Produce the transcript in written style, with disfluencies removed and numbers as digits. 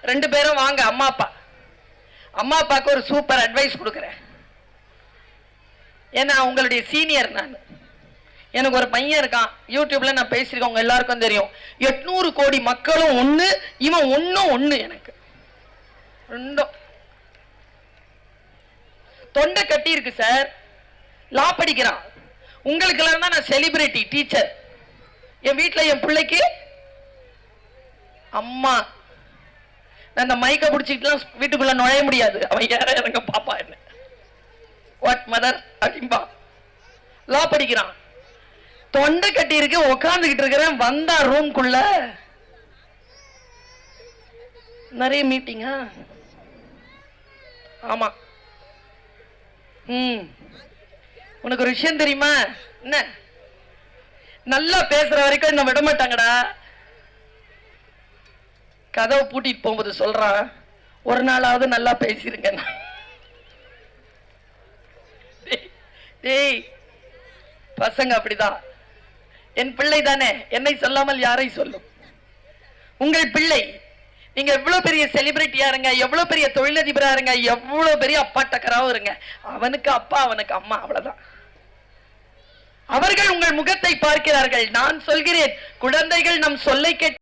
2 பேரும் வாங்க. அம்மா அப்பாவுக்கு ஒரு சூப்பர் அட்வைஸ் கொடுக்குறேன். ஏன்னா உங்களுடைய சீனியர் நான். எனக்கு ஒரு பையன் இருக்கான், யூடியூப்ல நான் பேசியிருக்கேன், உங்க எல்லாருக்கும் தெரியும். 800 கோடி மக்களும் ஒண்ணு, இவன் ஒண்ணு. எனக்கு ரெண்டும் தொண்டை கட்டி இருக்கு சார். லா படிக்கிறான். உங்களுக்கு எல்லாம் தான் நான் செலிபிரிட்டி டீச்சர். என் வீட்டுல என் பிள்ளைக்கு அம்மா. அந்த மைக்க பிடிச்சிட்டுலாம் வீட்டுக்குள்ள நுழைய முடியாது. அவன் யார இறங்க பாப்பா என்ன வாட் மதர் அப்படின்பா. லா படிக்கிறான். தொண்டை கட்டி இருக்கு, உட்காந்துக்கிட்டு இருக்கிறேன். வந்தா ரூம்குள்ள நிறைய மீட்டிங்கா. ஆமா. உனக்கு ஒரு விஷயம் தெரியுமா? என்ன நல்லா பேசுற வரைக்கும் என்ன விட மாட்டாங்கடா. கதவை பூட்டிட்டு போகும்போது சொல்றான், ஒரு நாளாவது நல்லா பேசிருங்க. டேய் பசங்க அப்படிதான். என் பிள்ளை தானே, என்னை சொல்லாமல் யாரை சொல்லும்? உங்கள் பிள்ளை. நீங்க எவ்வளவு பெரிய செலிபிரிட்டியா இருங்க, எவ்வளவு பெரிய தொழிலதிபரா இருங்க, எவ்வளவு பெரிய அப்பாட்டக்கராவும் இருங்க, அவனுக்கு அப்பா அவனுக்கு அம்மா, அவ்வளவுதான். அவர்கள் உங்கள் முகத்தை பார்க்கிறார்கள். நான் சொல்கிறேன், குழந்தைகள் நம் சொல்லை கேட்டு